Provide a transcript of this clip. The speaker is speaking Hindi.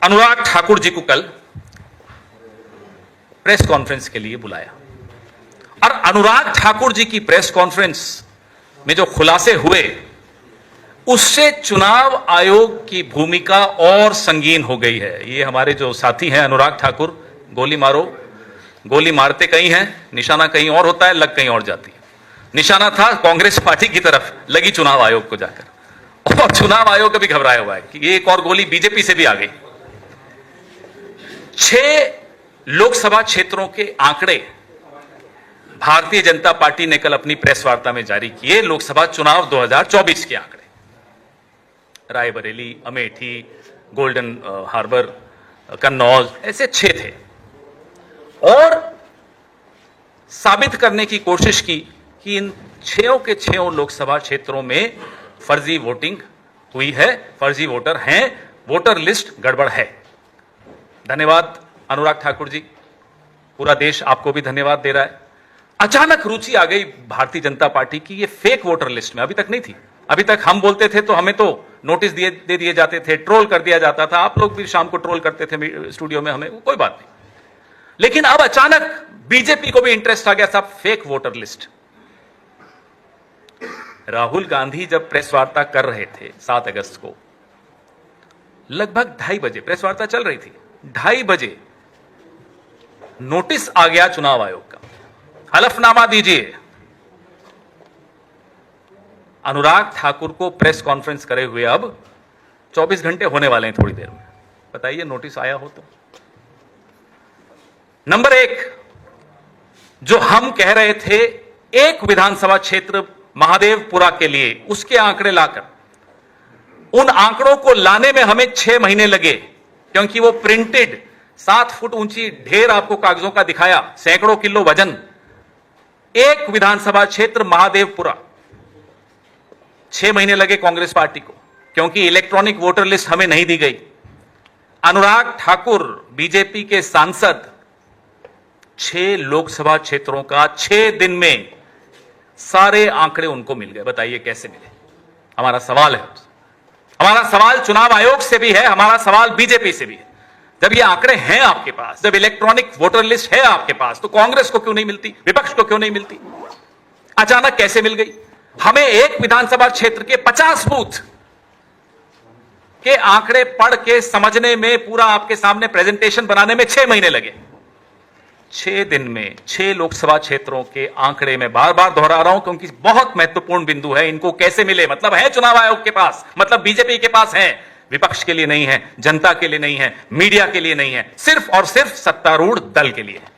अनुराग ठाकुर जी को कल प्रेस कॉन्फ्रेंस के लिए बुलाया और अनुराग ठाकुर जी की प्रेस कॉन्फ्रेंस में जो खुलासे हुए उससे चुनाव आयोग की भूमिका और संगीन हो गई है। ये हमारे जो साथी हैं अनुराग ठाकुर, गोली मारो, गोली मारते कहीं हैं, निशाना कहीं और होता है, लग कहीं और जाती है। निशाना था कांग्रेस पार्टी की तरफ, लगी चुनाव आयोग को जाकर, और चुनाव आयोग भी घबराया हुआ है कि एक और गोली बीजेपी से भी आ गई। 6 लोकसभा क्षेत्रों के आंकड़े भारतीय जनता पार्टी ने कल अपनी प्रेस वार्ता में जारी किए। लोकसभा चुनाव 2024 के आंकड़े, रायबरेली, अमेठी, गोल्डन हार्बर, कन्नौज, ऐसे 6 थे और साबित करने की कोशिश की कि इन 6 के 6 लोकसभा क्षेत्रों में फर्जी वोटिंग हुई है, फर्जी वोटर हैं, वोटर लिस्ट गड़बड़ है। धन्यवाद अनुराग ठाकुर जी, पूरा देश आपको भी धन्यवाद दे रहा है। अचानक रुचि आ गई भारतीय जनता पार्टी की ये फेक वोटर लिस्ट में, अभी तक नहीं थी। अभी तक हम बोलते थे तो हमें तो नोटिस दे दिए जाते थे, ट्रोल कर दिया जाता था, आप लोग भी शाम को ट्रोल करते थे स्टूडियो में हमें, कोई बात नहीं। लेकिन अब अचानक बीजेपी को भी इंटरेस्ट आ गया, साहब fake voter list. Rahul Gandhi जब प्रेस वार्ता कर रहे थे 7 अगस्त को, लगभग 2:30 बजे प्रेस वार्ता चल रही थी, 2:30 बजे नोटिस आ गया चुनाव आयोग का, हलफनामा दीजिए। अनुराग ठाकुर को प्रेस कॉन्फ्रेंस करे हुए अब 24 घंटे होने वाले हैं थोड़ी देर में, बताइए नोटिस आया हो तो। नंबर 1, जो हम कह रहे थे एक विधानसभा क्षेत्र महादेवपुरा के लिए, उसके आंकड़े लाकर, उन आंकड़ों को लाने में हमें 6 महीने लगे, क्योंकि वो प्रिंटेड 7 फुट ऊंची ढेर आपको कागजों का दिखाया, सैकड़ों किलो वजन। एक विधानसभा क्षेत्र महादेवपुरा, 6 महीने लगे कांग्रेस पार्टी को, क्योंकि इलेक्ट्रॉनिक वोटर लिस्ट हमें नहीं दी गई। अनुराग ठाकुर बीजेपी के सांसद 6 लोकसभा क्षेत्रों का 6 दिन में सारे आंकड़े उनको मिल गए। बताइए कैसे मिले? हमारा सवाल है, हमारा सवाल चुनाव आयोग से भी है, हमारा सवाल बीजेपी से भी है। जब ये आंकड़े हैं आपके पास, जब इलेक्ट्रॉनिक वोटर लिस्ट है आपके पास, तो कांग्रेस को क्यों नहीं मिलती, विपक्ष को क्यों नहीं मिलती? अचानक कैसे मिल गई? हमें एक विधानसभा क्षेत्र के 50 बूथ के आंकड़े पढ़ के समझने में, पूरा आपके सामने प्रेजेंटेशन बनाने में 6 महीने लगे। 6 दिन में 6 लोकसभा क्षेत्रों के आंकड़े में बार बार दोहरा रहा हूं क्योंकि बहुत महत्वपूर्ण बिंदु है। इनको कैसे मिले? मतलब है चुनाव आयोग के पास, मतलब बीजेपी के पास है, विपक्ष के लिए नहीं है, जनता के लिए नहीं है, मीडिया के लिए नहीं है, सिर्फ और सिर्फ सत्तारूढ़ दल के लिए है।